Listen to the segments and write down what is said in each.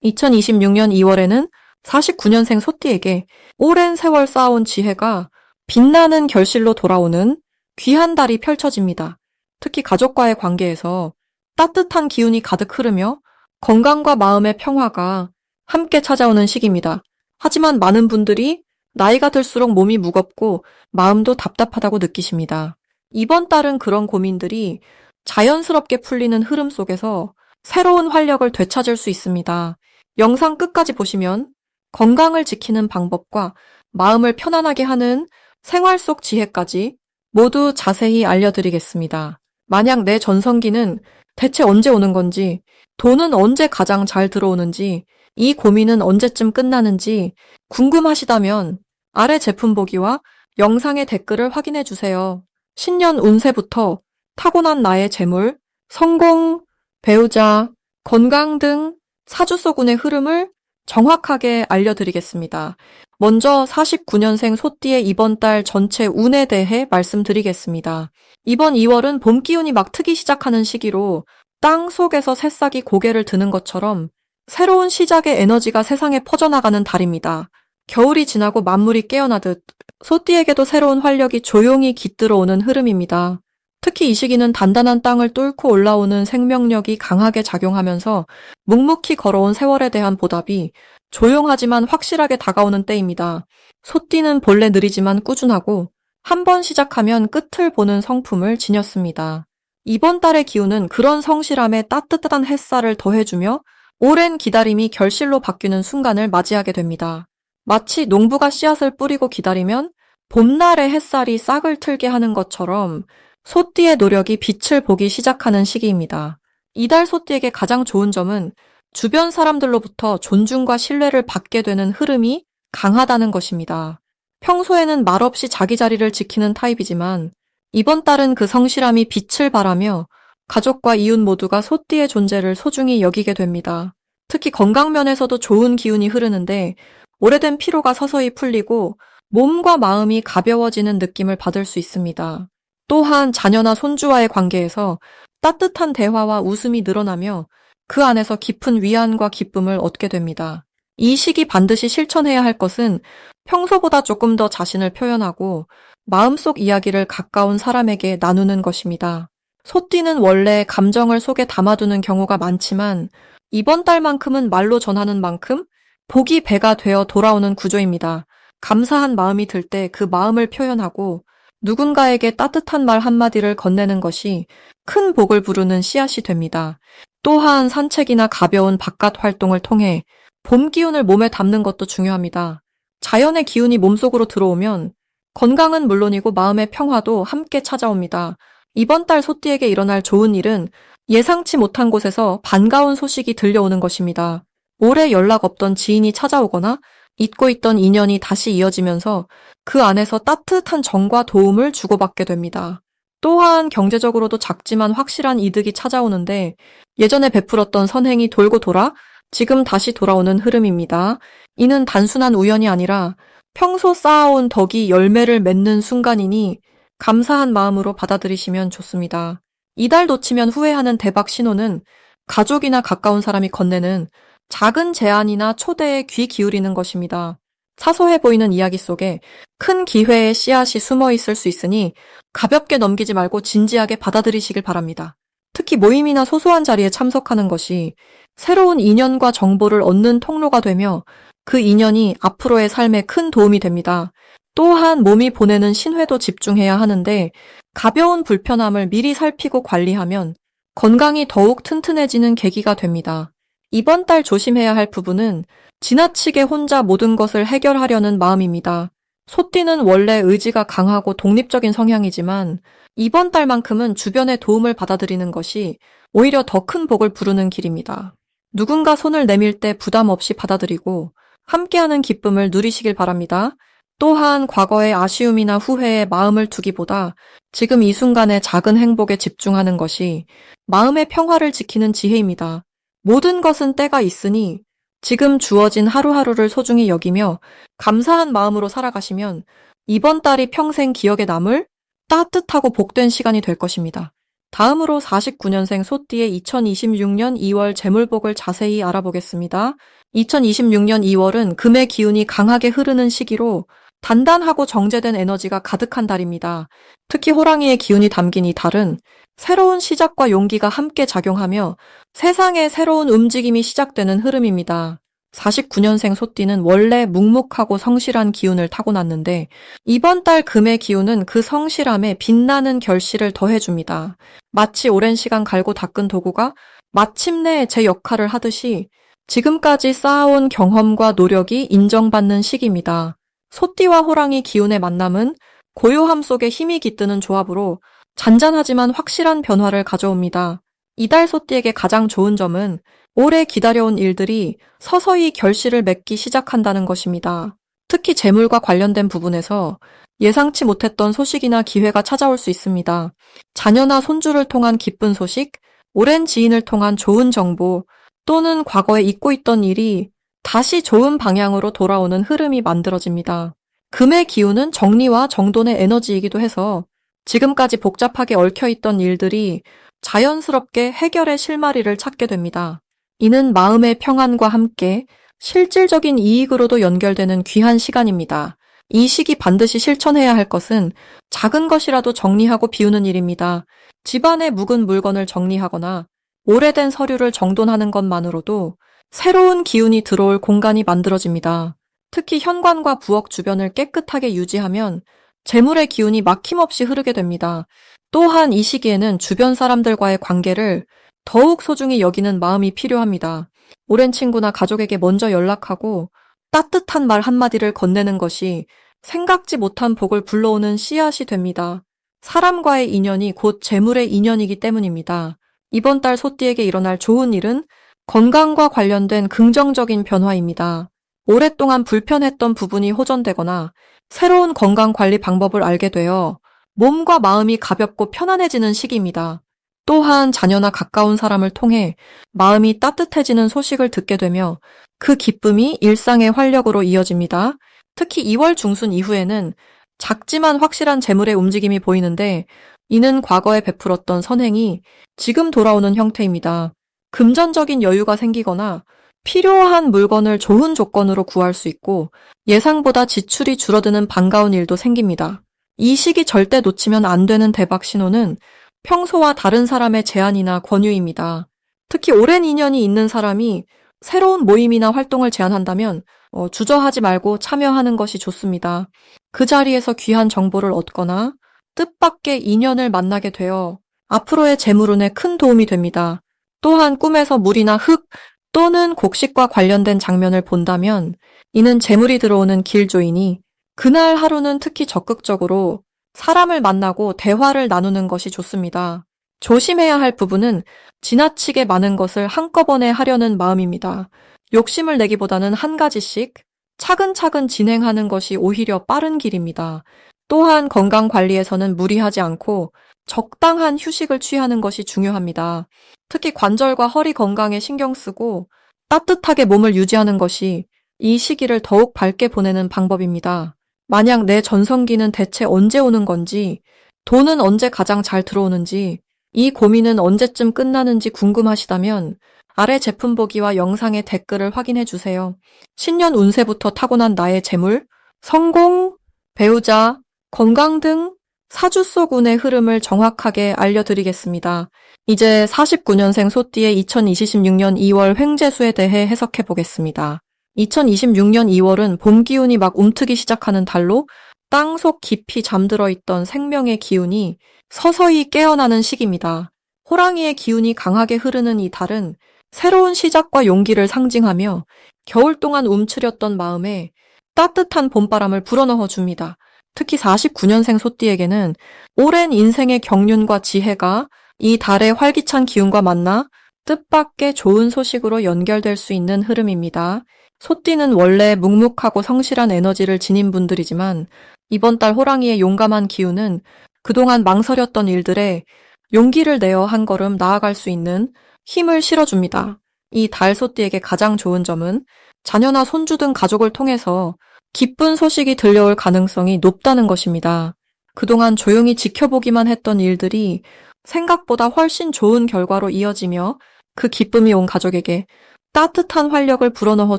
2026년 2월에는 49년생 소띠에게 오랜 세월 쌓아온 지혜가 빛나는 결실로 돌아오는 귀한 달이 펼쳐집니다. 특히 가족과의 관계에서 따뜻한 기운이 가득 흐르며 건강과 마음의 평화가 함께 찾아오는 시기입니다. 하지만 많은 분들이 나이가 들수록 몸이 무겁고 마음도 답답하다고 느끼십니다. 이번 달은 그런 고민들이 자연스럽게 풀리는 흐름 속에서 새로운 활력을 되찾을 수 있습니다. 영상 끝까지 보시면 건강을 지키는 방법과 마음을 편안하게 하는 생활 속 지혜까지 모두 자세히 알려드리겠습니다. 만약 내 전성기는 대체 언제 오는 건지, 돈은 언제 가장 잘 들어오는지, 이 고민은 언제쯤 끝나는지 궁금하시다면 아래 제품 보기와 영상의 댓글을 확인해 주세요. 신년 운세부터 타고난 나의 재물, 성공, 배우자, 건강 등 사주서군의 흐름을 정확하게 알려드리겠습니다. 먼저 49년생 소띠의 이번 달 전체 운에 대해 말씀드리겠습니다. 이번 2월은 봄 기운이 막 트기 시작하는 시기로 땅 속에서 새싹이 고개를 드는 것처럼 새로운 시작의 에너지가 세상에 퍼져나가는 달입니다. 겨울이 지나고 만물이 깨어나듯 소띠에게도 새로운 활력이 조용히 깃들어오는 흐름입니다. 특히 이 시기는 단단한 땅을 뚫고 올라오는 생명력이 강하게 작용하면서 묵묵히 걸어온 세월에 대한 보답이 조용하지만 확실하게 다가오는 때입니다. 소띠는 본래 느리지만 꾸준하고 한 번 시작하면 끝을 보는 성품을 지녔습니다. 이번 달의 기운은 그런 성실함에 따뜻한 햇살을 더해주며 오랜 기다림이 결실로 바뀌는 순간을 맞이하게 됩니다. 마치 농부가 씨앗을 뿌리고 기다리면 봄날의 햇살이 싹을 틀게 하는 것처럼 소띠의 노력이 빛을 보기 시작하는 시기입니다. 이달 소띠에게 가장 좋은 점은 주변 사람들로부터 존중과 신뢰를 받게 되는 흐름이 강하다는 것입니다. 평소에는 말없이 자기 자리를 지키는 타입이지만 이번 달은 그 성실함이 빛을 발하며 가족과 이웃 모두가 소띠의 존재를 소중히 여기게 됩니다. 특히 건강 면에서도 좋은 기운이 흐르는데 오래된 피로가 서서히 풀리고 몸과 마음이 가벼워지는 느낌을 받을 수 있습니다. 또한 자녀나 손주와의 관계에서 따뜻한 대화와 웃음이 늘어나며 그 안에서 깊은 위안과 기쁨을 얻게 됩니다. 이 시기 반드시 실천해야 할 것은 평소보다 조금 더 자신을 표현하고 마음속 이야기를 가까운 사람에게 나누는 것입니다. 소띠는 원래 감정을 속에 담아두는 경우가 많지만 이번 달만큼은 말로 전하는 만큼 복이 배가 되어 돌아오는 구조입니다. 감사한 마음이 들 때 그 마음을 표현하고 누군가에게 따뜻한 말 한마디를 건네는 것이 큰 복을 부르는 씨앗이 됩니다. 또한 산책이나 가벼운 바깥 활동을 통해 봄 기운을 몸에 담는 것도 중요합니다. 자연의 기운이 몸속으로 들어오면 건강은 물론이고 마음의 평화도 함께 찾아옵니다. 이번 달 소띠에게 일어날 좋은 일은 예상치 못한 곳에서 반가운 소식이 들려오는 것입니다. 오래 연락 없던 지인이 찾아오거나 잊고 있던 인연이 다시 이어지면서 그 안에서 따뜻한 정과 도움을 주고받게 됩니다. 또한 경제적으로도 작지만 확실한 이득이 찾아오는데 예전에 베풀었던 선행이 돌고 돌아 지금 다시 돌아오는 흐름입니다. 이는 단순한 우연이 아니라 평소 쌓아온 덕이 열매를 맺는 순간이니 감사한 마음으로 받아들이시면 좋습니다. 이달 놓치면 후회하는 대박 신호는 가족이나 가까운 사람이 건네는 작은 제안이나 초대에 귀 기울이는 것입니다. 사소해 보이는 이야기 속에 큰 기회의 씨앗이 숨어 있을 수 있으니 가볍게 넘기지 말고 진지하게 받아들이시길 바랍니다. 특히 모임이나 소소한 자리에 참석하는 것이 새로운 인연과 정보를 얻는 통로가 되며 그 인연이 앞으로의 삶에 큰 도움이 됩니다. 또한 몸이 보내는 신회도 집중해야 하는데 가벼운 불편함을 미리 살피고 관리하면 건강이 더욱 튼튼해지는 계기가 됩니다. 이번 달 조심해야 할 부분은 지나치게 혼자 모든 것을 해결하려는 마음입니다. 소띠는 원래 의지가 강하고 독립적인 성향이지만 이번 달만큼은 주변의 도움을 받아들이는 것이 오히려 더 큰 복을 부르는 길입니다. 누군가 손을 내밀 때 부담 없이 받아들이고 함께하는 기쁨을 누리시길 바랍니다. 또한 과거의 아쉬움이나 후회에 마음을 두기보다 지금 이 순간의 작은 행복에 집중하는 것이 마음의 평화를 지키는 지혜입니다. 모든 것은 때가 있으니 지금 주어진 하루하루를 소중히 여기며 감사한 마음으로 살아가시면 이번 달이 평생 기억에 남을 따뜻하고 복된 시간이 될 것입니다. 다음으로 49년생 소띠의 2026년 2월 재물복을 자세히 알아보겠습니다. 2026년 2월은 금의 기운이 강하게 흐르는 시기로 단단하고 정제된 에너지가 가득한 달입니다. 특히 호랑이의 기운이 담긴 이 달은 새로운 시작과 용기가 함께 작용하며 세상에 새로운 움직임이 시작되는 흐름입니다. 49년생 소띠는 원래 묵묵하고 성실한 기운을 타고났는데 이번 달 금의 기운은 그 성실함에 빛나는 결실을 더해줍니다. 마치 오랜 시간 갈고 닦은 도구가 마침내 제 역할을 하듯이 지금까지 쌓아온 경험과 노력이 인정받는 시기입니다. 소띠와 호랑이 기운의 만남은 고요함 속에 힘이 깃드는 조합으로 잔잔하지만 확실한 변화를 가져옵니다. 이달 소띠에게 가장 좋은 점은 오래 기다려온 일들이 서서히 결실을 맺기 시작한다는 것입니다. 특히 재물과 관련된 부분에서 예상치 못했던 소식이나 기회가 찾아올 수 있습니다. 자녀나 손주를 통한 기쁜 소식, 오랜 지인을 통한 좋은 정보, 또는 과거에 잊고 있던 일이 다시 좋은 방향으로 돌아오는 흐름이 만들어집니다. 금의 기운은 정리와 정돈의 에너지이기도 해서 지금까지 복잡하게 얽혀있던 일들이 자연스럽게 해결의 실마리를 찾게 됩니다. 이는 마음의 평안과 함께 실질적인 이익으로도 연결되는 귀한 시간입니다. 이 시기 반드시 실천해야 할 것은 작은 것이라도 정리하고 비우는 일입니다. 집안의 묵은 물건을 정리하거나 오래된 서류를 정돈하는 것만으로도 새로운 기운이 들어올 공간이 만들어집니다. 특히 현관과 부엌 주변을 깨끗하게 유지하면 재물의 기운이 막힘없이 흐르게 됩니다. 또한 이 시기에는 주변 사람들과의 관계를 더욱 소중히 여기는 마음이 필요합니다. 오랜 친구나 가족에게 먼저 연락하고 따뜻한 말 한마디를 건네는 것이 생각지 못한 복을 불러오는 씨앗이 됩니다. 사람과의 인연이 곧 재물의 인연이기 때문입니다. 이번 달 소띠에게 일어날 좋은 일은 건강과 관련된 긍정적인 변화입니다. 오랫동안 불편했던 부분이 호전되거나 새로운 건강관리 방법을 알게 되어 몸과 마음이 가볍고 편안해지는 시기입니다. 또한 자녀나 가까운 사람을 통해 마음이 따뜻해지는 소식을 듣게 되며 그 기쁨이 일상의 활력으로 이어집니다. 특히 2월 중순 이후에는 작지만 확실한 재물의 움직임이 보이는데 이는 과거에 베풀었던 선행이 지금 돌아오는 형태입니다. 금전적인 여유가 생기거나 필요한 물건을 좋은 조건으로 구할 수 있고 예상보다 지출이 줄어드는 반가운 일도 생깁니다. 이 시기 절대 놓치면 안 되는 대박 신호는 평소와 다른 사람의 제안이나 권유입니다. 특히 오랜 인연이 있는 사람이 새로운 모임이나 활동을 제안한다면 주저하지 말고 참여하는 것이 좋습니다. 그 자리에서 귀한 정보를 얻거나 뜻밖의 인연을 만나게 되어 앞으로의 재물운에 큰 도움이 됩니다. 또한 꿈에서 물이나 흙 또는 곡식과 관련된 장면을 본다면 이는 재물이 들어오는 길조이니 그날 하루는 특히 적극적으로 사람을 만나고 대화를 나누는 것이 좋습니다. 조심해야 할 부분은 지나치게 많은 것을 한꺼번에 하려는 마음입니다. 욕심을 내기보다는 한 가지씩 차근차근 진행하는 것이 오히려 빠른 길입니다. 또한 건강 관리에서는 무리하지 않고 적당한 휴식을 취하는 것이 중요합니다. 특히 관절과 허리 건강에 신경 쓰고 따뜻하게 몸을 유지하는 것이 이 시기를 더욱 밝게 보내는 방법입니다. 만약 내 전성기는 대체 언제 오는 건지, 돈은 언제 가장 잘 들어오는지, 이 고민은 언제쯤 끝나는지 궁금하시다면 아래 제품 보기와 영상의 댓글을 확인해 주세요. 신년 운세부터 타고난 나의 재물, 성공, 배우자, 건강 등 사주 속 운의 흐름을 정확하게 알려드리겠습니다. 이제 49년생 소띠의 2026년 2월 횡재수에 대해 해석해 보겠습니다. 2026년 2월은 봄 기운이 막 움트기 시작하는 달로 땅속 깊이 잠들어 있던 생명의 기운이 서서히 깨어나는 시기입니다. 호랑이의 기운이 강하게 흐르는 이 달은 새로운 시작과 용기를 상징하며 겨울 동안 움츠렸던 마음에 따뜻한 봄바람을 불어넣어 줍니다. 특히 49년생 소띠에게는 오랜 인생의 경륜과 지혜가 이 달의 활기찬 기운과 만나 뜻밖의 좋은 소식으로 연결될 수 있는 흐름입니다. 소띠는 원래 묵묵하고 성실한 에너지를 지닌 분들이지만 이번 달 호랑이의 용감한 기운은 그동안 망설였던 일들에 용기를 내어 한 걸음 나아갈 수 있는 힘을 실어줍니다. 이 달 소띠에게 가장 좋은 점은 자녀나 손주 등 가족을 통해서 기쁜 소식이 들려올 가능성이 높다는 것입니다. 그동안 조용히 지켜보기만 했던 일들이 생각보다 훨씬 좋은 결과로 이어지며 그 기쁨이 온 가족에게 따뜻한 활력을 불어넣어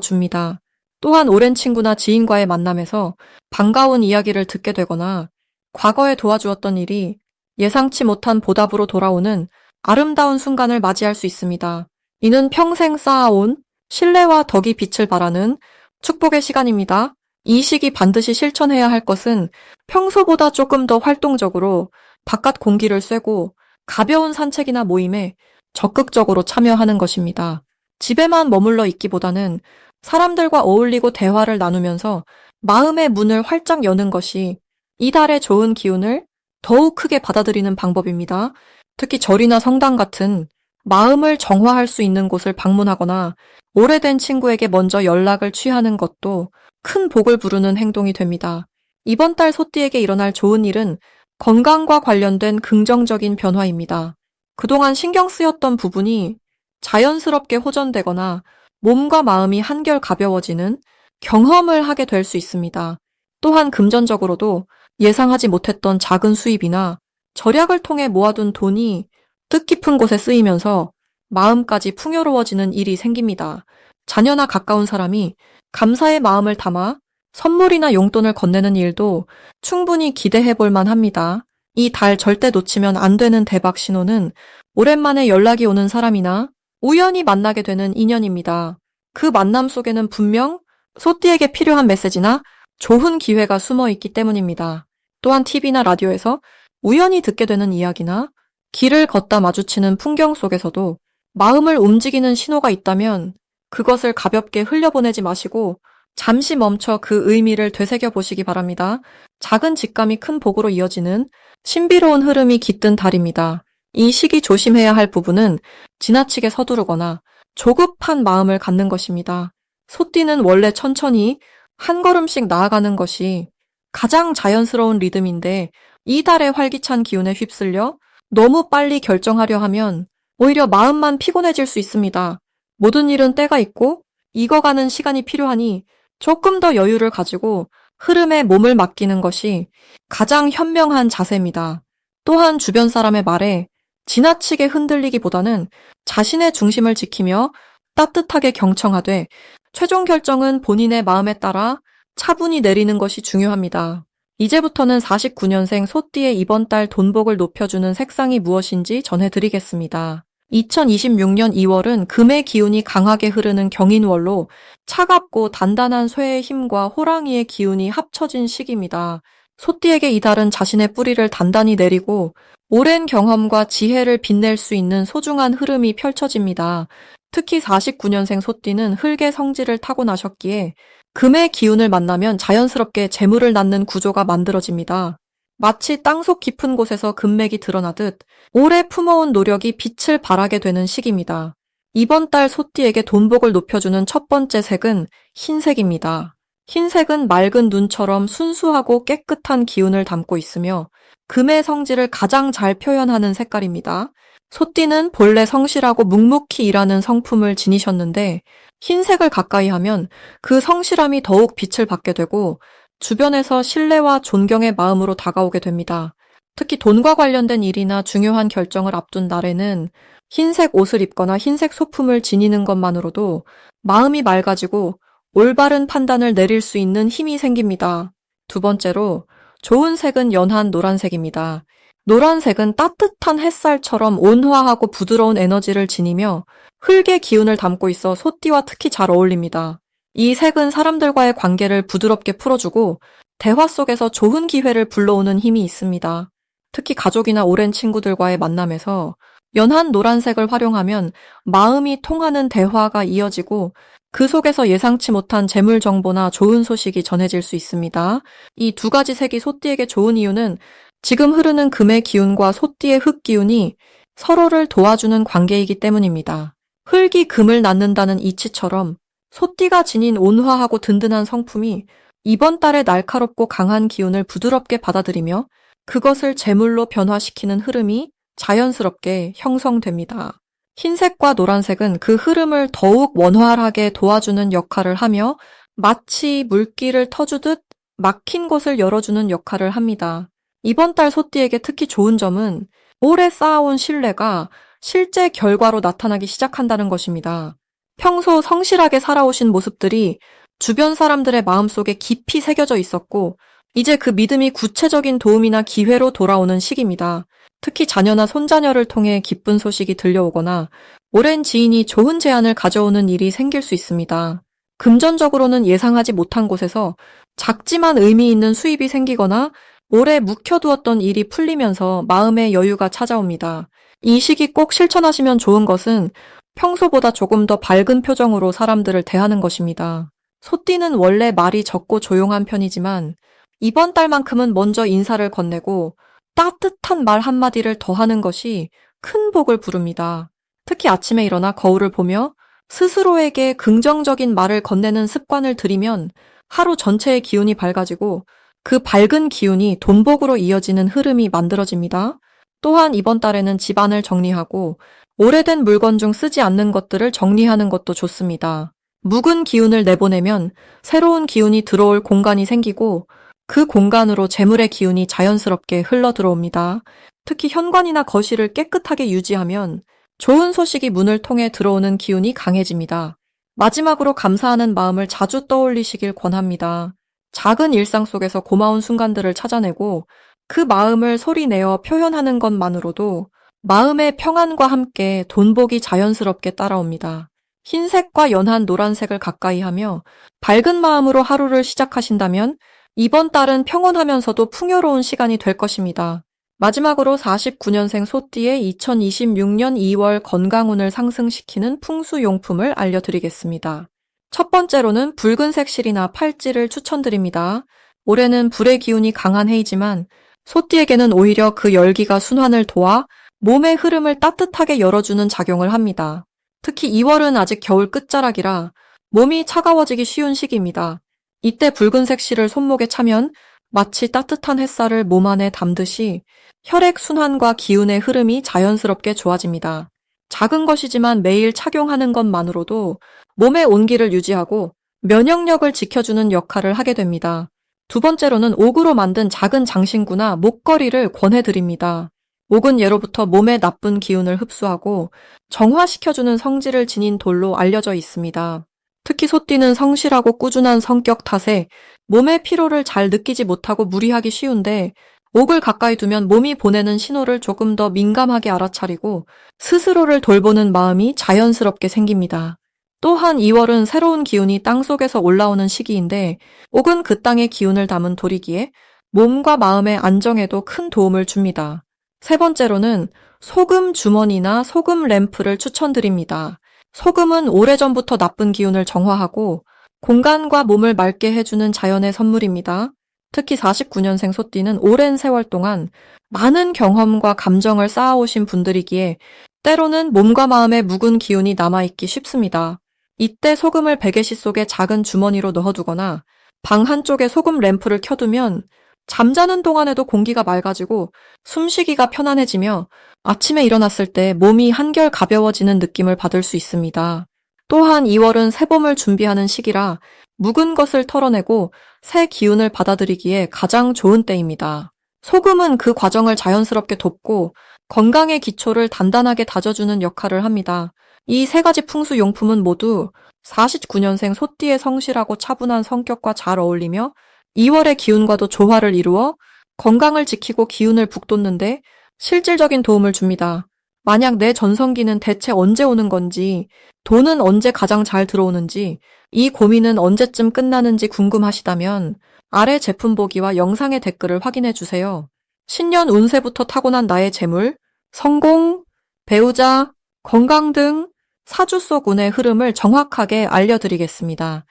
줍니다. 또한 오랜 친구나 지인과의 만남에서 반가운 이야기를 듣게 되거나 과거에 도와주었던 일이 예상치 못한 보답으로 돌아오는 아름다운 순간을 맞이할 수 있습니다. 이는 평생 쌓아온 신뢰와 덕이 빛을 발하는 축복의 시간입니다. 이 시기 반드시 실천해야 할 것은 평소보다 조금 더 활동적으로 바깥 공기를 쐬고 가벼운 산책이나 모임에 적극적으로 참여하는 것입니다. 집에만 머물러 있기보다는 사람들과 어울리고 대화를 나누면서 마음의 문을 활짝 여는 것이 이달의 좋은 기운을 더욱 크게 받아들이는 방법입니다. 특히 절이나 성당 같은 마음을 정화할 수 있는 곳을 방문하거나 오래된 친구에게 먼저 연락을 취하는 것도 큰 복을 부르는 행동이 됩니다. 이번 달 소띠에게 일어날 좋은 일은 건강과 관련된 긍정적인 변화입니다. 그동안 신경 쓰였던 부분이 자연스럽게 호전되거나 몸과 마음이 한결 가벼워지는 경험을 하게 될 수 있습니다. 또한 금전적으로도 예상하지 못했던 작은 수입이나 절약을 통해 모아둔 돈이 뜻깊은 곳에 쓰이면서 마음까지 풍요로워지는 일이 생깁니다. 자녀나 가까운 사람이 감사의 마음을 담아 선물이나 용돈을 건네는 일도 충분히 기대해 볼 만합니다. 이 달 절대 놓치면 안 되는 대박 신호는 오랜만에 연락이 오는 사람이나 우연히 만나게 되는 인연입니다. 그 만남 속에는 분명 소띠에게 필요한 메시지나 좋은 기회가 숨어 있기 때문입니다. 또한 TV나 라디오에서 우연히 듣게 되는 이야기나 길을 걷다 마주치는 풍경 속에서도 마음을 움직이는 신호가 있다면 그것을 가볍게 흘려보내지 마시고 잠시 멈춰 그 의미를 되새겨 보시기 바랍니다. 작은 직감이 큰 복으로 이어지는 신비로운 흐름이 깃든 달입니다. 이 시기 조심해야 할 부분은 지나치게 서두르거나 조급한 마음을 갖는 것입니다. 소띠는 원래 천천히 한 걸음씩 나아가는 것이 가장 자연스러운 리듬인데 이 달의 활기찬 기운에 휩쓸려 너무 빨리 결정하려 하면 오히려 마음만 피곤해질 수 있습니다. 모든 일은 때가 있고 익어가는 시간이 필요하니 조금 더 여유를 가지고 흐름에 몸을 맡기는 것이 가장 현명한 자세입니다. 또한 주변 사람의 말에 지나치게 흔들리기보다는 자신의 중심을 지키며 따뜻하게 경청하되 최종 결정은 본인의 마음에 따라 차분히 내리는 것이 중요합니다. 이제부터는 49년생 소띠의 이번 달 돈복을 높여주는 색상이 무엇인지 전해드리겠습니다. 2026년 2월은 금의 기운이 강하게 흐르는 경인월로 차갑고 단단한 쇠의 힘과 호랑이의 기운이 합쳐진 시기입니다. 소띠에게 이달은 자신의 뿌리를 단단히 내리고 오랜 경험과 지혜를 빛낼 수 있는 소중한 흐름이 펼쳐집니다. 특히 49년생 소띠는 흙의 성질을 타고나셨기에 금의 기운을 만나면 자연스럽게 재물을 낳는 구조가 만들어집니다. 마치 땅속 깊은 곳에서 금맥이 드러나듯 오래 품어온 노력이 빛을 발하게 되는 시기입니다. 이번 달 소띠에게 돈복을 높여주는 첫 번째 색은 흰색입니다. 흰색은 맑은 눈처럼 순수하고 깨끗한 기운을 담고 있으며 금의 성질을 가장 잘 표현하는 색깔입니다. 소띠는 본래 성실하고 묵묵히 일하는 성품을 지니셨는데 흰색을 가까이 하면 그 성실함이 더욱 빛을 받게 되고 주변에서 신뢰와 존경의 마음으로 다가오게 됩니다. 특히 돈과 관련된 일이나 중요한 결정을 앞둔 날에는 흰색 옷을 입거나 흰색 소품을 지니는 것만으로도 마음이 맑아지고 올바른 판단을 내릴 수 있는 힘이 생깁니다. 두 번째로 좋은 색은 연한 노란색입니다. 노란색은 따뜻한 햇살처럼 온화하고 부드러운 에너지를 지니며 흙의 기운을 담고 있어 소띠와 특히 잘 어울립니다. 이 색은 사람들과의 관계를 부드럽게 풀어주고 대화 속에서 좋은 기회를 불러오는 힘이 있습니다. 특히 가족이나 오랜 친구들과의 만남에서 연한 노란색을 활용하면 마음이 통하는 대화가 이어지고 그 속에서 예상치 못한 재물 정보나 좋은 소식이 전해질 수 있습니다. 이 두 가지 색이 소띠에게 좋은 이유는 지금 흐르는 금의 기운과 소띠의 흙 기운이 서로를 도와주는 관계이기 때문입니다. 흙이 금을 낳는다는 이치처럼 소띠가 지닌 온화하고 든든한 성품이 이번 달의 날카롭고 강한 기운을 부드럽게 받아들이며 그것을 재물로 변화시키는 흐름이 자연스럽게 형성됩니다. 흰색과 노란색은 그 흐름을 더욱 원활하게 도와주는 역할을 하며 마치 물길을 터주듯 막힌 곳을 열어주는 역할을 합니다. 이번 달 소띠에게 특히 좋은 점은 오래 쌓아온 신뢰가 실제 결과로 나타나기 시작한다는 것입니다. 평소 성실하게 살아오신 모습들이 주변 사람들의 마음속에 깊이 새겨져 있었고, 이제 그 믿음이 구체적인 도움이나 기회로 돌아오는 시기입니다. 특히 자녀나 손자녀를 통해 기쁜 소식이 들려오거나 오랜 지인이 좋은 제안을 가져오는 일이 생길 수 있습니다. 금전적으로는 예상하지 못한 곳에서 작지만 의미 있는 수입이 생기거나 오래 묵혀두었던 일이 풀리면서 마음의 여유가 찾아옵니다. 이 시기 꼭 실천하시면 좋은 것은 평소보다 조금 더 밝은 표정으로 사람들을 대하는 것입니다. 소띠는 원래 말이 적고 조용한 편이지만 이번 달만큼은 먼저 인사를 건네고 따뜻한 말 한마디를 더하는 것이 큰 복을 부릅니다. 특히 아침에 일어나 거울을 보며 스스로에게 긍정적인 말을 건네는 습관을 들이면 하루 전체의 기운이 밝아지고 그 밝은 기운이 돈복으로 이어지는 흐름이 만들어집니다. 또한 이번 달에는 집안을 정리하고 오래된 물건 중 쓰지 않는 것들을 정리하는 것도 좋습니다. 묵은 기운을 내보내면 새로운 기운이 들어올 공간이 생기고 그 공간으로 재물의 기운이 자연스럽게 흘러 들어옵니다. 특히 현관이나 거실을 깨끗하게 유지하면 좋은 소식이 문을 통해 들어오는 기운이 강해집니다. 마지막으로 감사하는 마음을 자주 떠올리시길 권합니다. 작은 일상 속에서 고마운 순간들을 찾아내고 그 마음을 소리내어 표현하는 것만으로도 마음의 평안과 함께 돈복이 자연스럽게 따라옵니다. 흰색과 연한 노란색을 가까이 하며 밝은 마음으로 하루를 시작하신다면 이번 달은 평온하면서도 풍요로운 시간이 될 것입니다. 마지막으로 49년생 소띠의 2026년 2월 건강운을 상승시키는 풍수용품을 알려드리겠습니다. 첫 번째로는 붉은색 실이나 팔찌를 추천드립니다. 올해는 불의 기운이 강한 해이지만 소띠에게는 오히려 그 열기가 순환을 도와 몸의 흐름을 따뜻하게 열어주는 작용을 합니다. 특히 2월은 아직 겨울 끝자락이라 몸이 차가워지기 쉬운 시기입니다. 이때 붉은색 실을 손목에 차면 마치 따뜻한 햇살을 몸 안에 담듯이 혈액순환과 기운의 흐름이 자연스럽게 좋아집니다. 작은 것이지만 매일 착용하는 것만으로도 몸의 온기를 유지하고 면역력을 지켜주는 역할을 하게 됩니다. 두 번째로는 옥으로 만든 작은 장신구나 목걸이를 권해드립니다. 옥은 예로부터 몸의 나쁜 기운을 흡수하고 정화시켜주는 성질을 지닌 돌로 알려져 있습니다. 특히 소띠는 성실하고 꾸준한 성격 탓에 몸의 피로를 잘 느끼지 못하고 무리하기 쉬운데 옥을 가까이 두면 몸이 보내는 신호를 조금 더 민감하게 알아차리고 스스로를 돌보는 마음이 자연스럽게 생깁니다. 또한 2월은 새로운 기운이 땅속에서 올라오는 시기인데 옥은 그 땅의 기운을 담은 돌이기에 몸과 마음의 안정에도 큰 도움을 줍니다. 세 번째로는 소금 주머니나 소금 램프를 추천드립니다. 소금은 오래전부터 나쁜 기운을 정화하고 공간과 몸을 맑게 해주는 자연의 선물입니다. 특히 49년생 소띠는 오랜 세월 동안 많은 경험과 감정을 쌓아오신 분들이기에 때로는 몸과 마음에 묵은 기운이 남아있기 쉽습니다. 이때 소금을 베개시 속에 작은 주머니로 넣어두거나 방 한쪽에 소금 램프를 켜두면 잠자는 동안에도 공기가 맑아지고 숨쉬기가 편안해지며 아침에 일어났을 때 몸이 한결 가벼워지는 느낌을 받을 수 있습니다. 또한 2월은 새봄을 준비하는 시기라 묵은 것을 털어내고 새 기운을 받아들이기에 가장 좋은 때입니다. 소금은 그 과정을 자연스럽게 돕고 건강의 기초를 단단하게 다져주는 역할을 합니다. 이 세 가지 풍수 용품은 모두 49년생 소띠의 성실하고 차분한 성격과 잘 어울리며 2월의 기운과도 조화를 이루어 건강을 지키고 기운을 북돋는데 실질적인 도움을 줍니다. 만약 내 전성기는 대체 언제 오는 건지, 돈은 언제 가장 잘 들어오는지, 이 고민은 언제쯤 끝나는지 궁금하시다면 아래 제품 보기와 영상의 댓글을 확인해 주세요. 신년 운세부터 타고난 나의 재물, 성공, 배우자, 건강 등 사주 속 운의 흐름을 정확하게 알려드리겠습니다.